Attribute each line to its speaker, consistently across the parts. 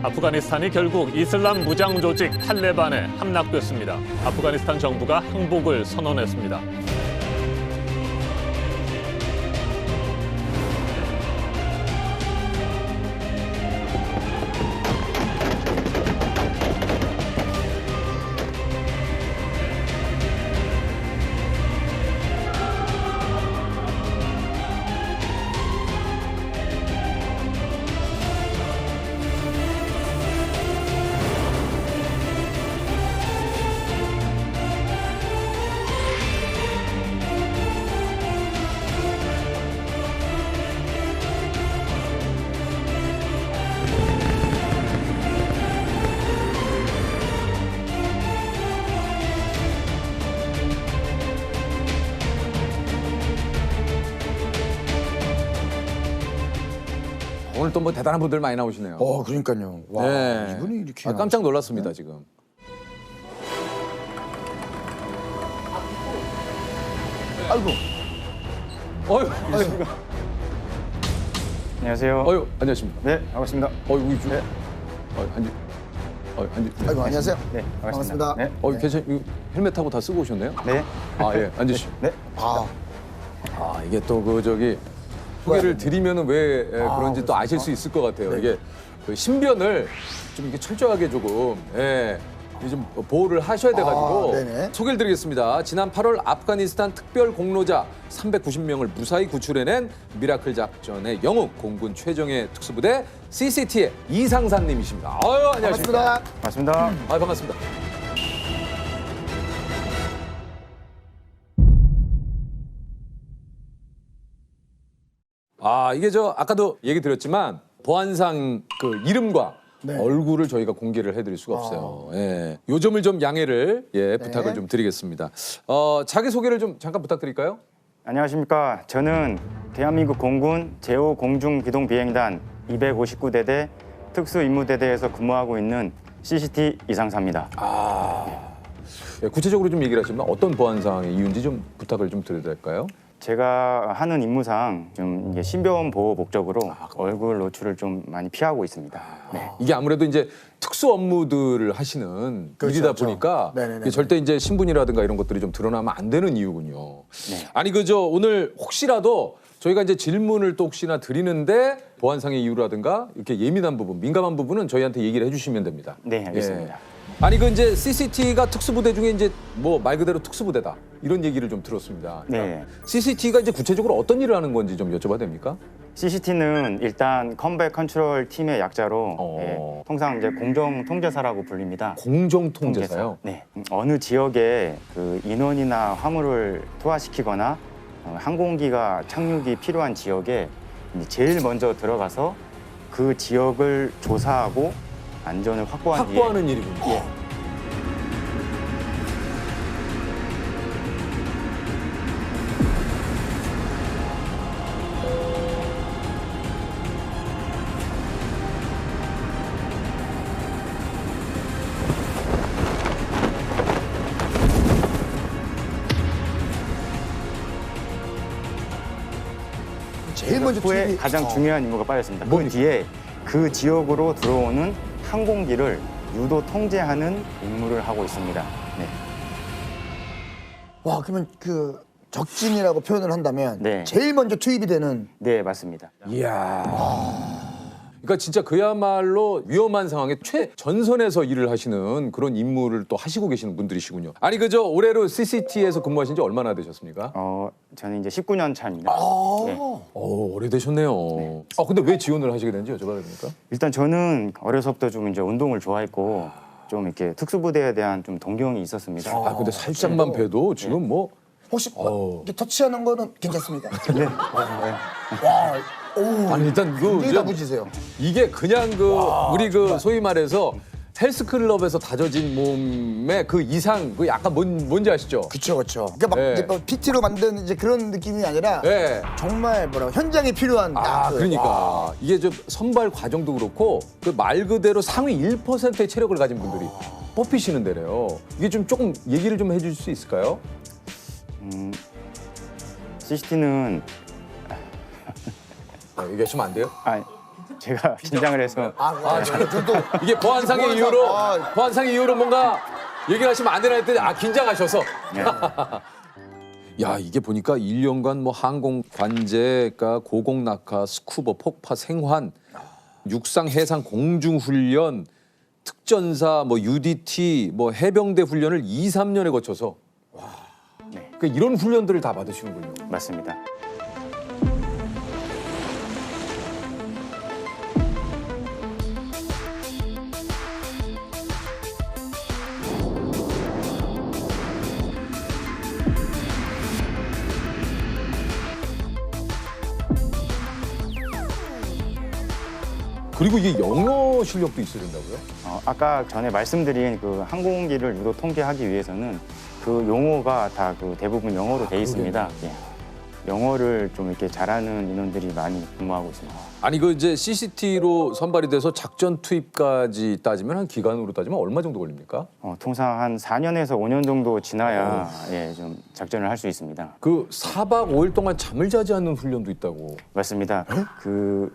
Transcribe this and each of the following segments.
Speaker 1: 아프가니스탄이 결국 이슬람 무장 조직 탈레반에 함락됐습니다. 아프가니스탄 정부가 항복을 선언했습니다.
Speaker 2: 오늘 또 뭐 대단한 분들 많이 나오시네요.
Speaker 3: 그러니까요. 와,
Speaker 2: 네.
Speaker 3: 이분이 이렇게
Speaker 2: 깜짝 놀랐습니다, 지금.
Speaker 3: 아이고.
Speaker 2: 어휴,
Speaker 4: 안녕하세요.
Speaker 2: 어휴, 안녕하십니까.
Speaker 4: 네, 반갑습니다.
Speaker 2: 어휴, 이쪽.
Speaker 4: 네.
Speaker 2: 앉으. 앉으.
Speaker 3: 아이고, 안녕하세요.
Speaker 4: 네,
Speaker 3: 반갑습니다.
Speaker 4: 네,
Speaker 2: 괜찮. 이거 헬멧하고 다 쓰고 오셨네요?
Speaker 4: 네,
Speaker 2: 아, 예, 앉으시죠.
Speaker 4: 네.
Speaker 3: 아,
Speaker 2: 이게 또 그 저기 소개를 드리면은 왜 그런지 또 아실 수 있을 것 같아요. 이게 그 신변을 좀 이렇게 철저하게 조금 좀 보호를 하셔야 돼가지고
Speaker 3: 네네.
Speaker 2: 소개를 드리겠습니다. 지난 8월 아프가니스탄 특별 공로자 390명을 무사히 구출해낸 미라클 작전의 영웅 공군 최정예 특수부대 CCT의 이상산님이십니다. 아유, 안녕하십니까.
Speaker 3: 반갑습니다.
Speaker 4: 반갑습니다.
Speaker 2: 반갑습니다. 이게 아까도 얘기 드렸지만 보안상 그 이름과 얼굴을 저희가 공개를 해드릴 수가 없어요. 예. 요 점을 좀 양해를 부탁을 좀 드리겠습니다. 자기 소개를 좀 잠깐 부탁드릴까요?
Speaker 4: 안녕하십니까. 저는 대한민국 공군 제5공중기동비행단 259대대 특수임무대대에서 근무하고 있는 CCT 이상사입니다.
Speaker 2: 예, 구체적으로 좀 얘기를 하시면 어떤 보안상의 이유인지 좀 부탁을 좀 드려도 될까요?
Speaker 4: 제가 하는 임무상 좀 이게 신변 보호 목적으로 얼굴 노출을 좀 많이 피하고 있습니다. 네.
Speaker 2: 이게 아무래도 이제 특수 업무들을 하시는
Speaker 3: 그렇죠,
Speaker 2: 일이다
Speaker 3: 그렇죠.
Speaker 2: 보니까
Speaker 3: 네네네.
Speaker 2: 이게 절대 이제 신분이라든가 이런 것들이 좀 드러나면 안 되는 이유군요.
Speaker 4: 네.
Speaker 2: 아니 오늘 혹시라도 저희가 이제 질문을 또 혹시나 드리는데 보안상의 이유라든가 이렇게 예민한 부분, 민감한 부분은 저희한테 얘기를 해주시면 됩니다.
Speaker 4: 네, 알겠습니다.
Speaker 2: 예. 아니 이제 CCT가 특수부대 중에 이제 뭐 말 그대로 특수부대다 이런 얘기를 좀 들었습니다.
Speaker 4: 네.
Speaker 2: CCT가 이제 구체적으로 어떤 일을 하는 건지 좀 여쭤봐도 됩니까?
Speaker 4: CCT는 일단 컴백 컨트롤 팀의 약자로
Speaker 2: 어.
Speaker 4: 통상 이제 공정 통제사라고 불립니다.
Speaker 2: 공정통제사요.
Speaker 4: 네. 어느 지역에 그 인원이나 화물을 투하시키거나 항공기가 착륙이 필요한 지역에 이제 제일 먼저 들어가서 그 지역을 조사하고 안전을 확보한 뒤에
Speaker 2: 확보하는 일이군요.
Speaker 4: 예.
Speaker 3: 제일 먼저
Speaker 4: 후에
Speaker 3: 투입이
Speaker 4: 가장 중요한 임무가 빠졌습니다. 그
Speaker 2: 뭡니까?
Speaker 4: 뒤에 그 지역으로 들어오는 항공기를 유도 통제하는 임무를 하고 있습니다. 네.
Speaker 3: 와, 그러면 그 적진이라고 표현을 한다면
Speaker 4: 네.
Speaker 3: 제일 먼저 투입이 되는
Speaker 4: 네, 맞습니다.
Speaker 2: 이야. 그러니까 진짜 그야말로 위험한 상황에 최전선에서 일을 하시는 그런 임무를 또 하시고 계시는 분들이시군요. 아니 올해로 CCT에서 근무하신 지 얼마나 되셨습니까?
Speaker 4: 저는 이제 19년 차입니다. 네.
Speaker 2: 오래되셨네요. 근데 왜 지원을 하시게 된지 여쭤봐도 됩니까?
Speaker 4: 일단 저는 어려서부터 좀 이제 운동을 좋아했고 좀 이렇게 특수부대에 대한 좀 동경이 있었습니다.
Speaker 2: 근데 살짝만 봬도 지금 뭐
Speaker 3: 혹시 이렇게 터치하는 거는 괜찮습니까?
Speaker 4: 네.
Speaker 3: 와, 오,
Speaker 2: 아니 일단
Speaker 3: 굉장히 나쁘지세요.
Speaker 2: 이게 그냥 우리 소위 말해서 헬스클럽에서 다져진 몸의 그 이상 그 약간 뭔지 아시죠?
Speaker 3: 그렇죠, 그렇죠. 그러니까 막
Speaker 2: 네.
Speaker 3: 이제 뭐 PT로 만든 이제 그런 느낌이 아니라
Speaker 2: 네.
Speaker 3: 정말 현장에 필요한 딱
Speaker 2: 그러니까 이게 좀 선발 과정도 그렇고 그 말 그대로 상위 1%의 체력을 가진 분들이 뽑히시는 데래요. 이게 좀 조금 얘기를 좀 해줄 수 있을까요?
Speaker 4: CCT는
Speaker 2: 얘기하시면 안 돼요?
Speaker 4: 제가 긴장을 해서
Speaker 3: 저도
Speaker 2: 이게 보안상의 이유로
Speaker 3: 아.
Speaker 2: 보안상의 이유로 뭔가 얘기하시면 안 되나 했더니 긴장하셔서.
Speaker 4: 네.
Speaker 2: 야, 이게 보니까 1년간 뭐 항공 관제가 고공 낙하, 스쿠버, 폭파, 생환, 육상, 해상, 공중 훈련, 특전사, 뭐 UDT, 뭐 해병대 훈련을 2, 3년에 거쳐서
Speaker 4: 네.
Speaker 2: 그러니까 이런 훈련들을 다 받으시는군요.
Speaker 4: 맞습니다.
Speaker 2: 그리고 이게 영어 실력도 있어야 된다고요?
Speaker 4: 아까 전에 말씀드린 그 항공기를 유도 통제하기 위해서는 그 용어가 다 그 대부분 영어로 돼 있습니다. 예. 영어를 좀 이렇게 잘하는 인원들이 많이 근무하고 있습니다.
Speaker 2: 아니 그 이제 CCT로 선발이 돼서 작전 투입까지 따지면 한 기간으로 따지면 얼마 정도 걸립니까?
Speaker 4: 통상 한 4년에서 5년 정도 지나야 좀 작전을 할 수 있습니다.
Speaker 2: 그 4박 5일 동안 잠을 자지 않는 훈련도 있다고.
Speaker 4: 맞습니다. 그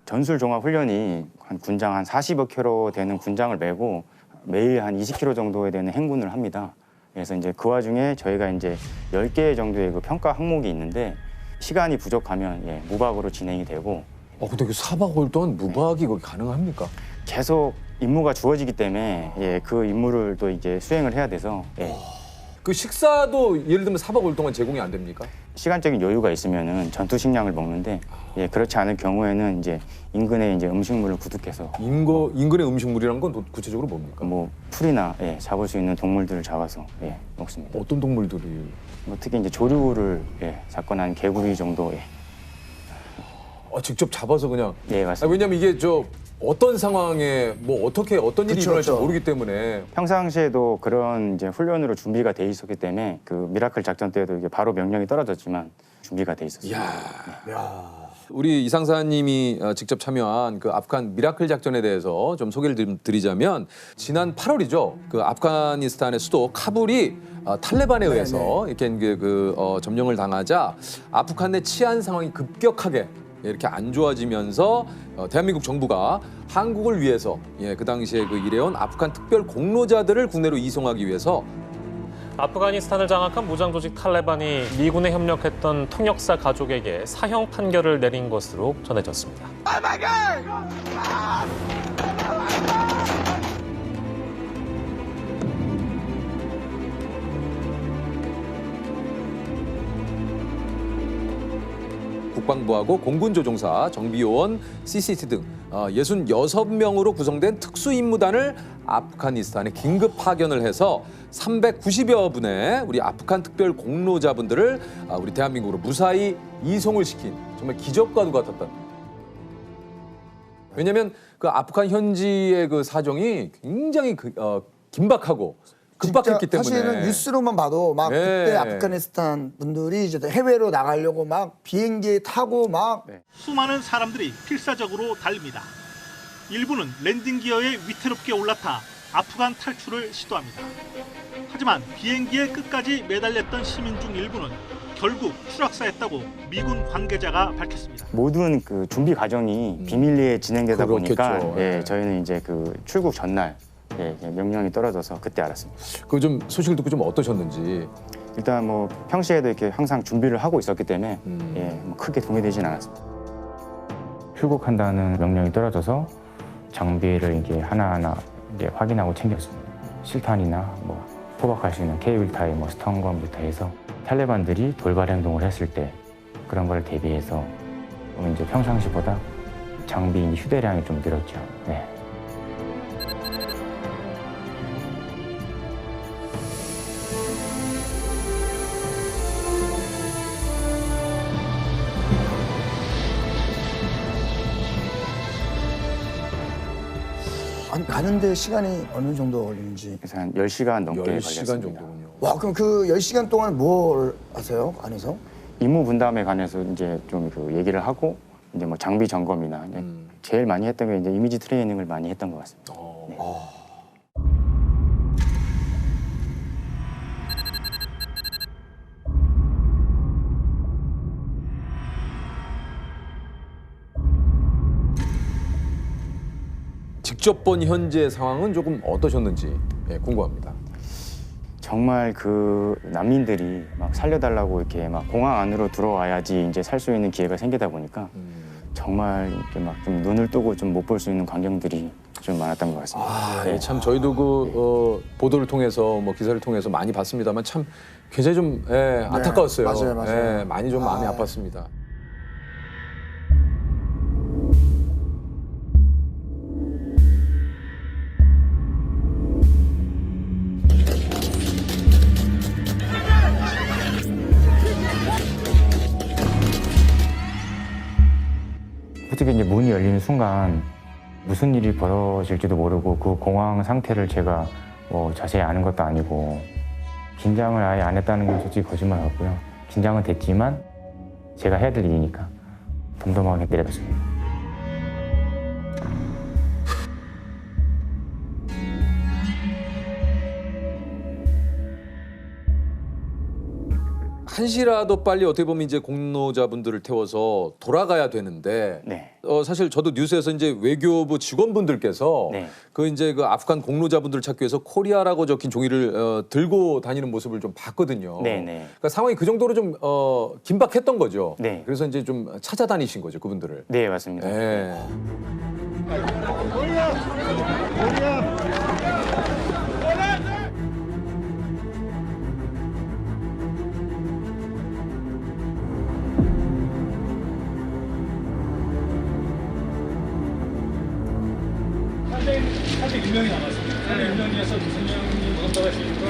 Speaker 4: 전술 종합 훈련이 한 군장 한 40여 킬로 되는 군장을 메고 매일 한 20킬로 정도에 되는 행군을 합니다. 그래서 이제 그 와중에 저희가 이제 10개 정도의 그 평가 항목이 있는데 시간이 부족하면 무박으로 진행이 되고
Speaker 2: 근데 그 4박 5일 동안 무박이 거기 가능합니까?
Speaker 4: 계속 임무가 주어지기 때문에 그 임무를 또 이제 수행을 해야 돼서
Speaker 2: 그 식사도 예를 들면 4박 5일 동안 제공이 안 됩니까?
Speaker 4: 시간적인 여유가 있으면은 전투 식량을 먹는데 그렇지 않을 경우에는 이제 인근에 이제 음식물을 구축해서
Speaker 2: 인근의 음식물이란 건 구체적으로 뭡니까?
Speaker 4: 뭐 풀이나 잡을 수 있는 동물들을 잡아서 먹습니다.
Speaker 2: 어떤 동물들이?
Speaker 4: 뭐 특히 이제 조류를 잡거나 한 개구리 정도.
Speaker 2: 직접 잡아서 그냥.
Speaker 4: 네, 맞습니다.
Speaker 2: 왜냐면 이게 어떤 상황에 뭐 어떤 일이
Speaker 3: 그쵸,
Speaker 2: 일어날지
Speaker 3: 그쵸.
Speaker 2: 모르기 때문에.
Speaker 4: 평상시에도 그런 이제 훈련으로 준비가 돼 있었기 때문에 그 미라클 작전 때도 이게 바로 명령이 떨어졌지만 준비가 돼 있었습니다.
Speaker 2: 우리 이상사님이 직접 참여한 그 아프간 미라클 작전에 대해서 좀 소개를 드리자면 지난 8월이죠. 그 아프가니스탄의 수도 카불이 탈레반에 의해서 이렇게 점령을 당하자 아프간 내 치안 상황이 급격하게 이렇게 안 좋아지면서 대한민국 정부가 한국을 위해서 그 당시에 그 일해온 아프간 특별 공로자들을 국내로 이송하기 위해서
Speaker 1: 아프가니스탄을 장악한 무장 조직 탈레반이 미군에 협력했던 통역사 가족에게 사형 판결을 내린 것으로 전해졌습니다.
Speaker 2: 국방부하고 공군조종사, 정비요원, CCT 등 66명으로 구성된 특수임무단을 아프가니스탄에 긴급 파견을 해서 390여 분의 우리 아프간 특별 공로자분들을 우리 대한민국으로 무사히 이송을 시킨 정말 기적과도 같았던. 왜냐하면 그 아프간 현지의 그 사정이 굉장히 긴박하고 급박했기 때문에.
Speaker 3: 사실은 뉴스로만 봐도 막
Speaker 2: 네.
Speaker 3: 그때 아프가니스탄 분들이 이제 해외로 나가려고 막 비행기에 타고 막
Speaker 5: 수많은 사람들이 필사적으로 달립니다. 일부는 랜딩 기어에 위태롭게 올라타 아프간 탈출을 시도합니다. 하지만 비행기에 끝까지 매달렸던 시민 중 일부는 결국 추락사했다고 미군 관계자가 밝혔습니다.
Speaker 4: 모든 그 준비 과정이 비밀리에 진행되다 보니까
Speaker 2: 그렇겠죠.
Speaker 4: 저희는 이제 그 출국 전날 명령이 떨어져서 그때 알았습니다.
Speaker 2: 그 좀 소식을 듣고 좀 어떠셨는지.
Speaker 4: 일단 뭐 평시에도 이렇게 항상 준비를 하고 있었기 때문에 뭐 크게 동요되진 않았습니다. 출국한다는 명령이 떨어져서 장비를 이게 하나하나 이제 확인하고 챙겼습니다. 실탄이나 뭐 포박할 수 있는 케이블 타이, 뭐 스턴건부터 해서 탈레반들이 돌발 행동을 했을 때 그런 걸 대비해서 이제 평상시보다 장비 휴대량이 좀 늘었죠. 네.
Speaker 3: 가는데 시간이 어느 정도 걸리는지.
Speaker 4: 그래서 한 10시간 넘게
Speaker 2: 10시간
Speaker 4: 걸렸습니다.
Speaker 2: 정도군요.
Speaker 3: 와, 그럼 그 10시간 동안 뭘 하세요? 안에서?
Speaker 4: 임무 분담에 관해서 이제 좀 그 얘기를 하고 이제 뭐 장비 점검이나 이제 제일 많이 했던 게 이제 이미지 트레이닝을 많이 했던 것 같습니다. 네.
Speaker 2: 직접 본 현재 상황은 조금 어떠셨는지 궁금합니다.
Speaker 4: 정말 그 난민들이 막 살려달라고 이렇게 막 공항 안으로 들어와야지 이제 살 수 있는 기회가 생기다 보니까 정말 이렇게 막 좀 눈을 뜨고 좀 못 볼 수 있는 광경들이 좀 많았던 것 같습니다. 네.
Speaker 2: 참 저희도 보도를 통해서 뭐 기사를 통해서 많이 봤습니다만 참 굉장히 좀 안타까웠어요.
Speaker 3: 맞아요.
Speaker 2: 많이 좀 마음이 아팠습니다.
Speaker 4: 어떻게 이제 문이 열리는 순간 무슨 일이 벌어질지도 모르고 그 공황 상태를 제가 뭐 자세히 아는 것도 아니고 긴장을 아예 안 했다는 건 솔직히 거짓말 같고요. 긴장은 됐지만 제가 해야 될 일이니까 덤덤하게 내려갔습니다.
Speaker 2: 한시라도 빨리 어떻게 보면 이제 공로자분들을 태워서 돌아가야 되는데
Speaker 4: 네.
Speaker 2: 사실 저도 뉴스에서 이제 외교부 직원분들께서
Speaker 4: 네.
Speaker 2: 그 아프간 공로자분들을 찾기 위해서 코리아라고 적힌 종이를 들고 다니는 모습을 좀 봤거든요.
Speaker 4: 네, 네.
Speaker 2: 그러니까 상황이 그 정도로 좀 긴박했던 거죠.
Speaker 4: 네.
Speaker 2: 그래서 이제 좀 찾아다니신 거죠, 그분들을.
Speaker 4: 네, 맞습니다.
Speaker 2: 네.
Speaker 6: 사실 1명이 남았습니다. 1명에서 2명이 모두 떨어지니까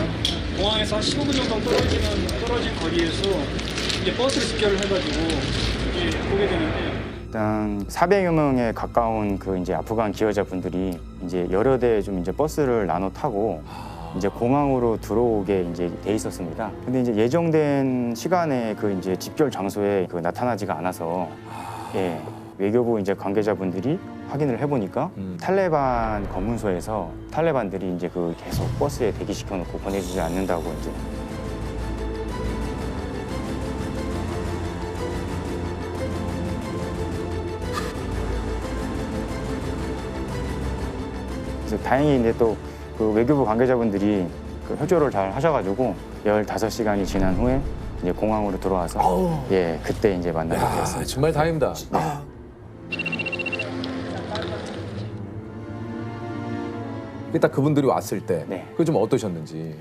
Speaker 6: 공항에서 한 15분 정도 떨어진 거리에서 이제 버스를 집결을 해가지고 이제 오게 되는데
Speaker 4: 일단 400여 명에 가까운 그 이제 아프간 기여자분들이 이제 여러 대 좀 이제 버스를 나눠 타고 이제 공항으로 들어오게 이제 돼 있었습니다. 근데 이제 예정된 시간에 그 이제 집결 장소에 그 나타나지가 않아서 예, 외교부 이제 관계자분들이 확인을 해보니까 탈레반 검문소에서 탈레반들이 이제 그 계속 버스에 대기시켜놓고 보내주지 않는다고 이제. 그래서 다행히 이제 또 그 외교부 관계자분들이 그 협조를 잘 하셔가지고 15시간이 지난 후에 이제 공항으로 들어와서 예 그때 이제 만나게 되었습니다.
Speaker 2: 정말 다행입니다. 딱 그분들이 왔을 때
Speaker 4: 네.
Speaker 2: 그게 좀 어떠셨는지.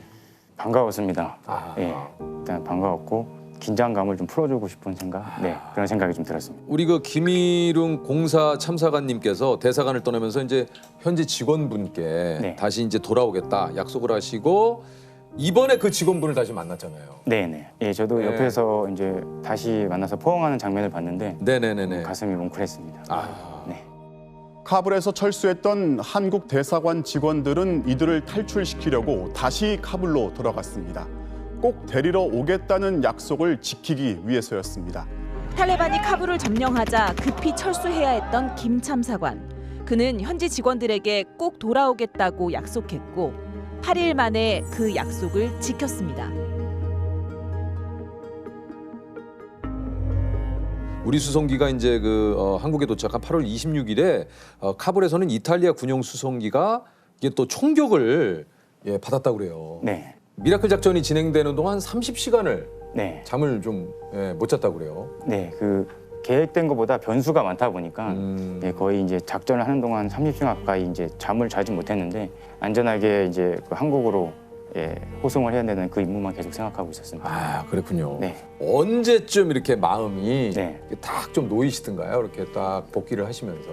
Speaker 4: 반가웠습니다. 예, 일단 반가웠고 긴장감을 좀 풀어주고 싶은 생각, 네 그런 생각이 좀 들었습니다.
Speaker 2: 우리 그 김일웅 공사 참사관님께서 대사관을 떠나면서 이제 현재 직원분께
Speaker 4: 네.
Speaker 2: 다시 이제 돌아오겠다 약속을 하시고 이번에 그 직원분을 다시 만났잖아요.
Speaker 4: 네네. 예, 저도
Speaker 2: 네.
Speaker 4: 옆에서 이제 다시 만나서 포옹하는 장면을 봤는데
Speaker 2: 네네네네.
Speaker 4: 가슴이 뭉클했습니다. 네.
Speaker 7: 카불에서 철수했던 한국 대사관 직원들은 이들을 탈출시키려고 다시 카불로 돌아갔습니다. 꼭 데리러 오겠다는 약속을 지키기 위해서였습니다.
Speaker 8: 탈레반이 카불을 점령하자 급히 철수해야 했던 김 참사관. 그는 현지 직원들에게 꼭 돌아오겠다고 약속했고 8일 만에 그 약속을 지켰습니다.
Speaker 2: 우리 수송기가 이제 한국에 도착한 8월 26일에 카불에서는 이탈리아 군용 수송기가 이게 또 총격을 받았다고 그래요.
Speaker 4: 네.
Speaker 2: 미라클 작전이 진행되는 동안 30시간을
Speaker 4: 네.
Speaker 2: 잠을 좀 못 잤다고 그래요.
Speaker 4: 네. 그 계획된 것보다 변수가 많다 보니까 예, 거의 이제 작전을 하는 동안 30시간 가까이 이제 잠을 자지 못했는데 안전하게 이제 그 한국으로 예, 호송을 해야 되는 그 임무만 계속 생각하고 있었습니다.
Speaker 2: 아, 그렇군요.
Speaker 4: 네.
Speaker 2: 언제쯤 이렇게 마음이
Speaker 4: 네.
Speaker 2: 딱 좀 놓이시던가요? 이렇게 딱 복귀를 하시면서.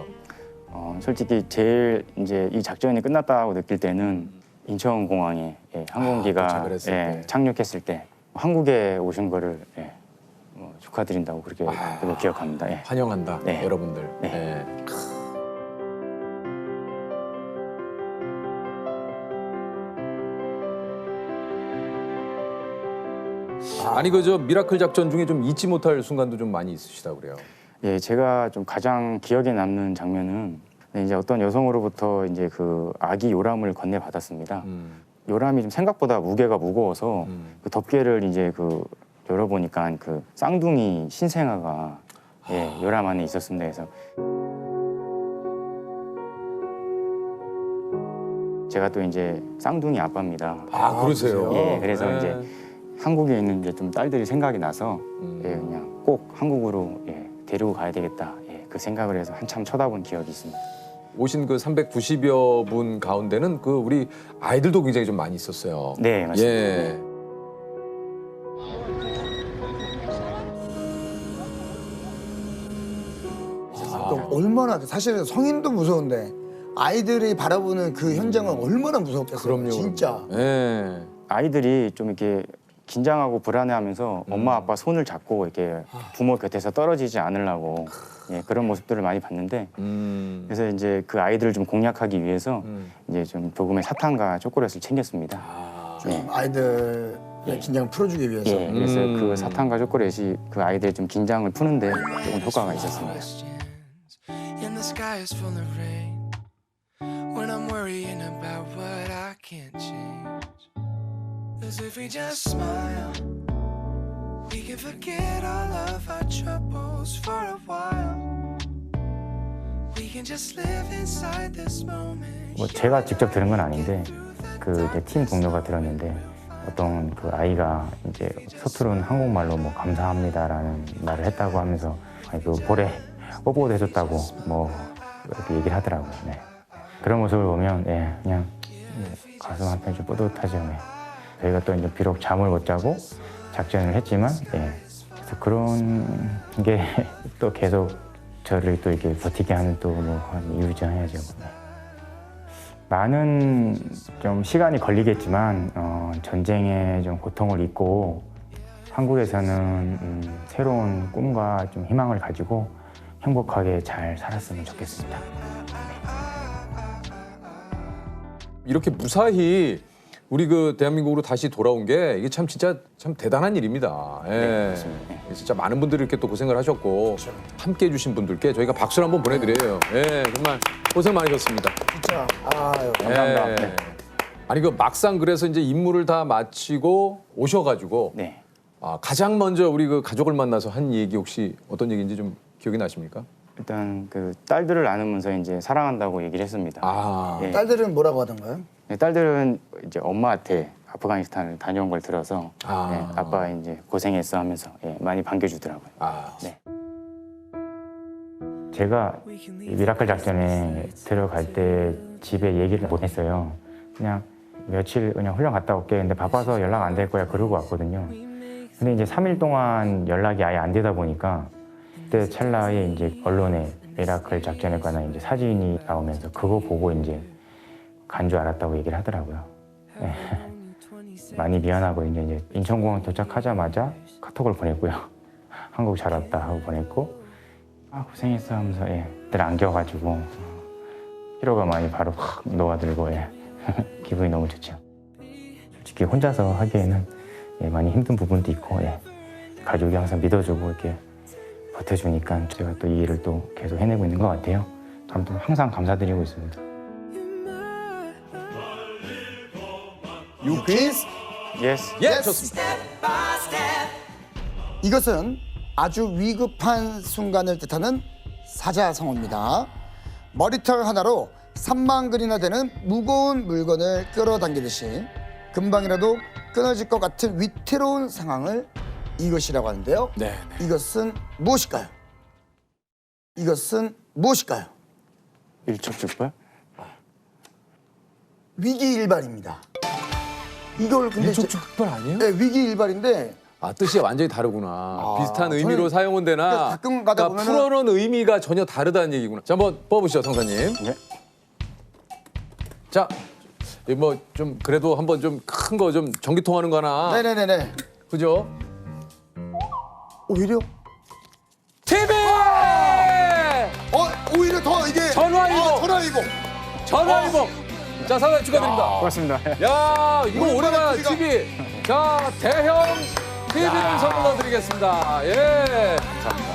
Speaker 4: 솔직히 제일 이제 이 작전이 끝났다고 느낄 때는 인천공항에 예, 항공기가
Speaker 2: 도착을
Speaker 4: 예,
Speaker 2: 했을 때.
Speaker 4: 착륙했을 때 한국에 오신 거를 예, 축하드린다고 그렇게 그거 기억합니다. 예.
Speaker 2: 환영한다,
Speaker 4: 네.
Speaker 2: 여러분들.
Speaker 4: 네.
Speaker 2: 네. 아니 그저 미라클 작전 중에 좀 잊지 못할 순간도 좀 많이 있으시다고 그래요.
Speaker 4: 예, 제가 좀 가장 기억에 남는 장면은 이제 어떤 여성으로부터 이제 그 아기 요람을 건네받았습니다. 요람이 좀 생각보다 무게가 무거워서 그 덮개를 이제 그 열어보니까 그 쌍둥이 신생아가 요람 안에 있었습니다. 그래서 제가 또 이제 쌍둥이 아빠입니다.
Speaker 2: 아, 그러세요?
Speaker 4: 예, 그래서
Speaker 2: 네.
Speaker 4: 이제 한국에 있는 이제 좀 딸들이 생각이 나서 예, 그냥 꼭 한국으로 예, 데리고 가야 되겠다. 예, 그 생각을 해서 한참 쳐다본 기억이 있습니다.
Speaker 2: 오신 그 390여 분 가운데는 그 우리 아이들도 굉장히 좀 많이 있었어요.
Speaker 4: 네, 맞습니다.
Speaker 2: 예.
Speaker 3: 그러니까 얼마나 사실은 성인도 무서운데 아이들이 바라보는 그 현장은 얼마나 무섭겠어요.
Speaker 2: 그럼요.
Speaker 3: 진짜.
Speaker 2: 예.
Speaker 4: 아이들이 좀 이렇게 긴장하고 불안해하면서 엄마 아빠 손을 잡고 이렇게 부모 곁에서 떨어지지 않으려고 예, 그런 모습들을 많이 봤는데 그래서 이제 그 아이들을 좀 공략하기 위해서 이제 좀 조금의 사탕과 초콜릿을 챙겼습니다. 네.
Speaker 3: 아이들의 긴장을 풀어주기 위해서.
Speaker 4: 예, 그래서 그 사탕과 초콜릿이 그 아이들의 좀 긴장을 푸는데 조금 효과가 있었습니다.
Speaker 9: And the sky is full of rain when I'm worrying about what I can't change. 'Cause if we just smile, we can forget all of our troubles for a while. We can just live inside this moment.
Speaker 4: 뭐 제가 직접 들은 건 아닌데 그 팀 동료가 들었는데 어떤 그 아이가 이제 서투른 한국말로 뭐 감사합니다라는 말을 했다고 하면서 그 볼에 뽀뽀도 해줬다고 뭐 이렇게 얘기를 하더라고요. 네. 그런 모습을 보면 예, 그냥 가슴 한편이 좀 뿌듯하죠. 네. 저희가 또 이제 비록 잠을 못 자고 작전을 했지만 예, 그래서 그런 게 또 계속 저를 또 이렇게 버티게 하는 또 뭐 이유죠 해야죠. 네. 많은 좀 시간이 걸리겠지만 전쟁의 좀 고통을 잊고 한국에서는 새로운 꿈과 좀 희망을 가지고 행복하게 잘 살았으면 좋겠습니다.
Speaker 2: 이렇게 무사히 우리 그 대한민국으로 다시 돌아온 게 이게 참 진짜 참 대단한 일입니다. 예.
Speaker 4: 네, 맞습니다.
Speaker 2: 진짜 많은 분들이 이렇게 또 고생을 하셨고 함께 해주신 분들께 저희가 박수를 한번 보내드려요. 예, 정말 고생 많으셨습니다.
Speaker 3: 진짜. 아유.
Speaker 4: 감사합니다.
Speaker 2: 예.
Speaker 4: 네.
Speaker 2: 아니 그 막상 그래서 이제 임무를 다 마치고 오셔가지고
Speaker 4: 네.
Speaker 2: 가장 먼저 우리 그 가족을 만나서 한 얘기 혹시 어떤 얘기인지 좀 기억이 나십니까?
Speaker 4: 일단 그 딸들을 안으면서 이제 사랑한다고 얘기를 했습니다.
Speaker 2: 아,
Speaker 4: 예.
Speaker 3: 딸들은 뭐라고 하던가요?
Speaker 4: 네, 딸들은 이제 엄마한테 아프가니스탄을 다녀온 걸 들어서
Speaker 2: 아.
Speaker 4: 예, 아빠 이제 고생했어 하면서 예, 많이 반겨주더라고요.
Speaker 2: 아,
Speaker 4: 네. 제가 이 미라클 작전에 들어갈 때 집에 얘기를 못 했어요. 그냥 며칠 그냥 훈련 갔다 올게. 근데 바빠서 연락 안 될 거야 그러고 왔거든요. 근데 이제 3일 동안 연락이 아예 안 되다 보니까 그때 찰나에 이제 언론에 미라클 작전에 관한 이제 사진이 나오면서 그거 보고 이제 간 줄 알았다고 얘기를 하더라고요. 네. 많이 미안하고 이제 인천공항 도착하자마자 카톡을 보냈고요. 한국 잘 왔다 하고 보냈고 고생했어 하면서 늘 안겨가지고 피로가 많이 바로 확 녹아들고 기분이 너무 좋죠. 솔직히 혼자서 하기에는 많이 힘든 부분도 있고 가족이 항상 믿어주고 이렇게 버텨주니까 제가 또 이 일을 또 계속 해내고 있는 것 같아요. 아무튼 항상 감사드리고 있습니다.
Speaker 3: 유퀴즈.
Speaker 4: Yes.
Speaker 2: 예, 좋습니다.
Speaker 3: 이것은 아주 위급한 순간을 뜻하는 사자성어입니다. 머리털 하나로 3만 근이나 되는 무거운 물건을 끌어당기듯이 금방이라도 끊어질 것 같은 위태로운 상황을 이것이라고 하는데요.
Speaker 2: 네.
Speaker 3: 이것은 무엇일까요? 이것은 무엇일까요?
Speaker 4: 일촉즉발?
Speaker 3: 위기일발입니다. 이걸 근데
Speaker 2: 일촉즉발 아니에요?
Speaker 3: 네, 위기일발인데
Speaker 2: 뜻이 완전히 다르구나. 비슷한
Speaker 3: 저는
Speaker 2: 의미로 사용은 되나
Speaker 3: 가끔 가다
Speaker 2: 그러니까
Speaker 3: 보면은
Speaker 2: 풀어놓은 의미가 전혀 다르다는 얘기구나. 자, 한번 뽑으시죠, 성사님.
Speaker 4: 네.
Speaker 2: 자, 뭐 좀 그래도 한번 좀 큰 거 좀 전기통하는 거나
Speaker 3: 네네네네.
Speaker 2: 그죠?
Speaker 3: 오히려
Speaker 2: TV!
Speaker 3: 오히려 더 이게
Speaker 2: 전화위복!
Speaker 3: 전화위복.
Speaker 2: 전화위복! 자, 상당히 축하드립니다.
Speaker 4: 고맙습니다.
Speaker 2: 야, 이거
Speaker 3: 오랜만에
Speaker 2: 오랜만에 TV. 자, 대형 TV를 선물로 드리겠습니다. 예.
Speaker 4: 감사합니다.